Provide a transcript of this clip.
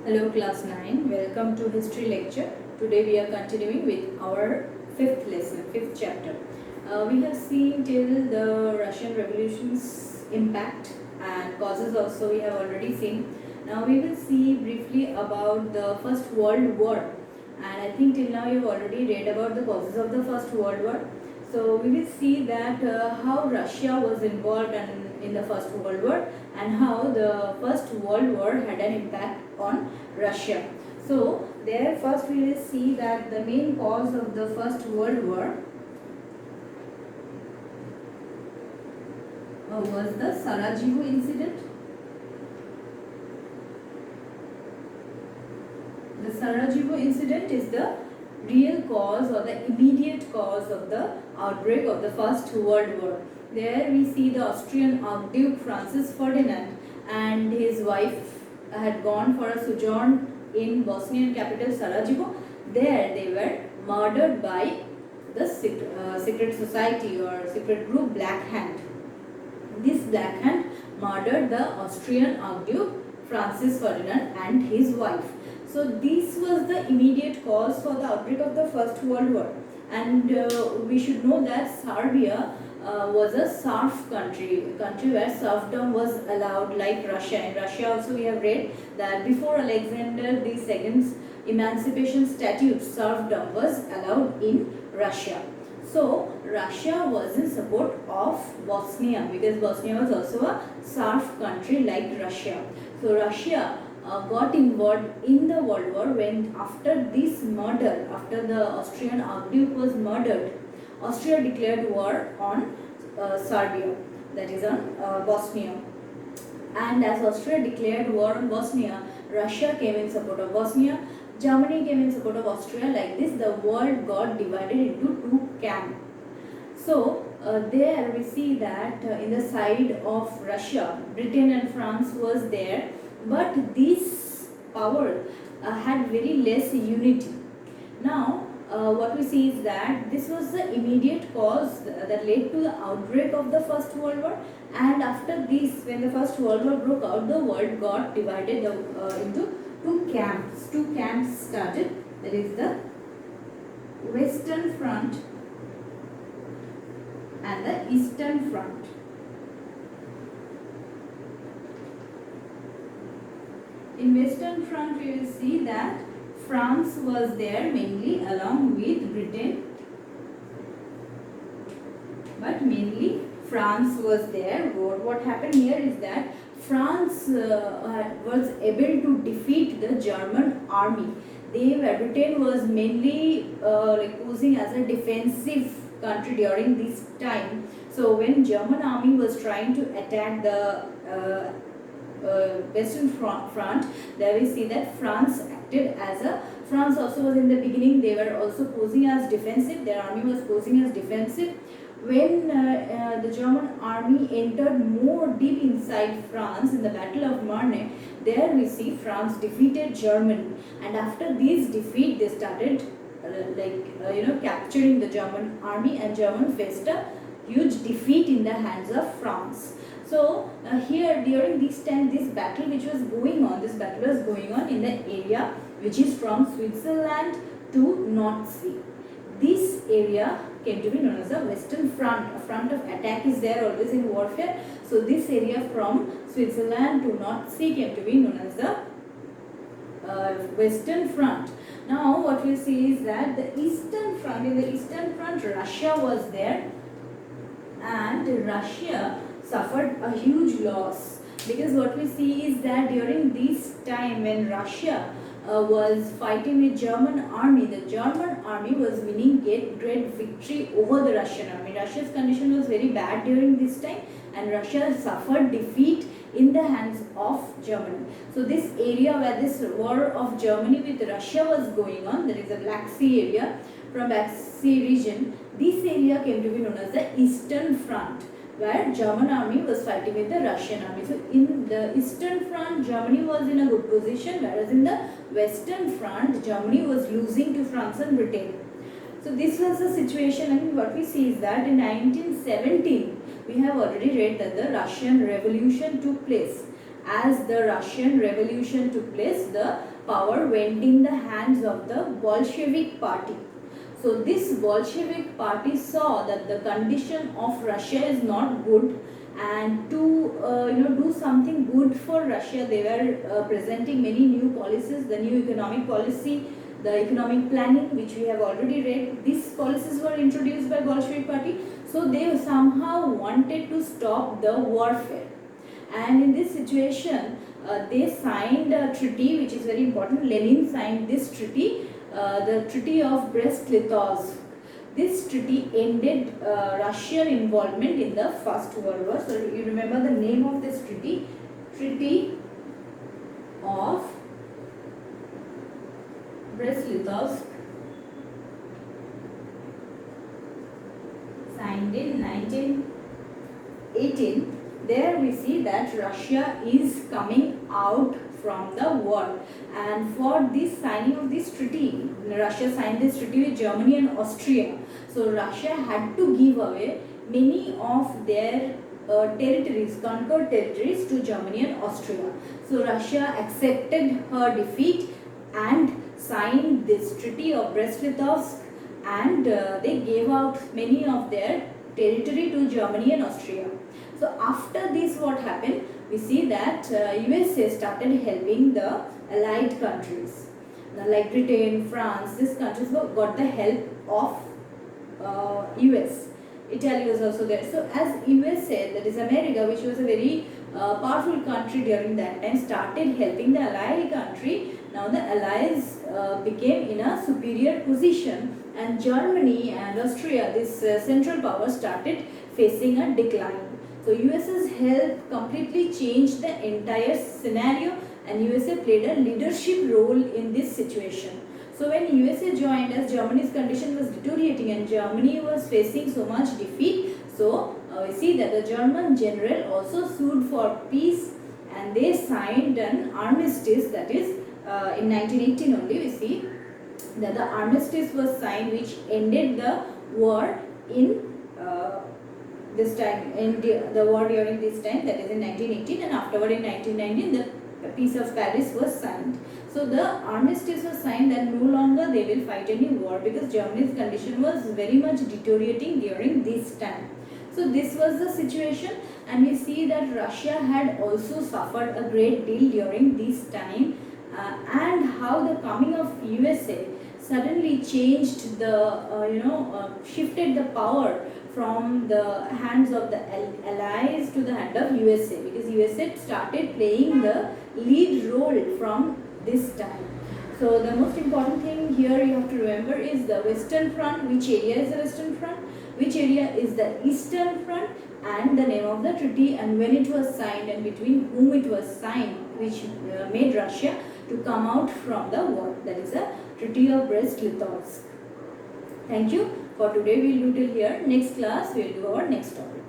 Hello class 9, welcome to history lecture. Today we are continuing with our fifth lesson, fifth chapter. We have seen till the Russian revolution's impact and causes also we have already seen. Now we will see briefly about the First World War, and I think till now you have already read about the causes of the First World War. So we will see that how Russia was involved in the First World War and how the First World War had an impact on Russia. So there first we will see that the main cause of the First World War was the Sarajevo incident. The Sarajevo incident is the real cause or the immediate cause of the outbreak of the First World War. There we see the Austrian Archduke Francis Ferdinand and his wife had gone for a sojourn in Bosnian capital Sarajevo. There they were murdered by the secret society or secret group Black Hand. This Black Hand murdered the Austrian Archduke Francis Ferdinand and his wife. So this was the immediate cause for the outbreak of the First World War. And we should know that Serbia was a serf country where serfdom was allowed like Russia. In Russia also we have read that before Alexander II's emancipation statute, serfdom was allowed in Russia. So Russia was in support of Bosnia because Bosnia was also a serf country like Russia. So Russia got involved in the World War when after this murder, after the Austrian Archduke was murdered, Austria declared war on Serbia, that is on Bosnia. And as Austria declared war on Bosnia, Russia came in support of Bosnia, Germany came in support of Austria. Like this, the world got divided into two camps. So there we see that in the side of Russia, Britain and France was there, but this power had very less unity. Now what we see is that this was the immediate cause that led to the outbreak of the First World War, and after this, when the First World War broke out, the world got divided into two camps. Two camps started, that is the Western Front and the Eastern Front. In Western Front we will see that France was there mainly along with Britain, but mainly France was there. What happened here is that France was able to defeat the German army. Britain was mainly posing as a defensive country during this time. So when German army was trying to attack the Western Front, there we see that France acted as a, France also was in the beginning, they were also posing as defensive, their army was posing as defensive. When the German army entered more deep inside France in the Battle of Marne, there we see France defeated Germany, and after this defeat they started capturing the German army, and German faced a huge defeat in the hands of France. So here during this time, this battle was going on in the area which is from Switzerland to North Sea. This area came to be known as the Western Front. A front of attack is there always in warfare. So this area from Switzerland to North Sea came to be known as the Western Front. Now what we see is that the Eastern Front, in the Eastern Front Russia was there, and Russia suffered a huge loss, because what we see is that during this time when Russia was fighting with German army, the German army was winning great victory over the Russian army. Russia's condition was very bad during this time, and Russia suffered defeat in the hands of Germany. So this area where this war of Germany with Russia was going on, there is a Black Sea area, from Black Sea region, this area came to be known as the Eastern Front, where German army was fighting with the Russian army. So in the Eastern Front, Germany was in a good position, whereas in the Western Front, Germany was losing to France and Britain. So this was the situation, and what we see is that in 1917, we have already read that the Russian Revolution took place. As the Russian Revolution took place, the power went in the hands of the Bolshevik party. So this Bolshevik party saw that the condition of Russia is not good, and to do something good for Russia, they were presenting many new policies, the new economic policy, the economic planning, which we have already read. These policies were introduced by Bolshevik party. So they somehow wanted to stop the warfare, and in this situation they signed a treaty which is very important. Lenin signed this treaty, the Treaty of Brest-Litovsk. This treaty ended Russian involvement in the First World War. So you remember the name of this treaty, Treaty of Brest-Litovsk, signed in 1918. There we see that Russia is coming out from the war, and for this signing of this treaty, Russia signed this treaty with Germany and Austria. So Russia had to give away many of their territories, conquered territories, to Germany and Austria. So Russia accepted her defeat and signed this Treaty of Brest-Litovsk, and they gave out many of their territory to Germany and Austria. So after this, what happened? We see that USA started helping the allied countries. Now, like Britain, France, these countries got the help of US. Italy was also there. So as USA, that is America, which was a very powerful country during that time, started helping the allied country, now the allies became in a superior position, and Germany and Austria, this central power, started facing a decline. So US's help completely changed the entire scenario, and USA played a leadership role in this situation. So when USA joined, as Germany's condition was deteriorating and Germany was facing so much defeat, so we see that the German general also sued for peace, and they signed an armistice, that is in 1918 only. We see that the armistice was signed, which ended the war in this time, in the war during this time, that is in 1918, and afterward in 1919 the Peace of Paris was signed. So the armistice was signed that no longer they will fight any war, because Germany's condition was very much deteriorating during this time. So this was the situation, and we see that Russia had also suffered a great deal during this time, and how the coming of USA suddenly changed the shifted the power from the hands of the allies to the hand of USA, because USA started playing the lead role from this time. So the most important thing here you have to remember is the Western Front. Which area is the Western Front, which area is the Eastern Front, and the name of the treaty, and when it was signed, and between whom it was signed, which made Russia to come out from the war, that is the Treaty of Brest-Litovsk. Thank you. For today we will do till here. Next class we will do our next topic.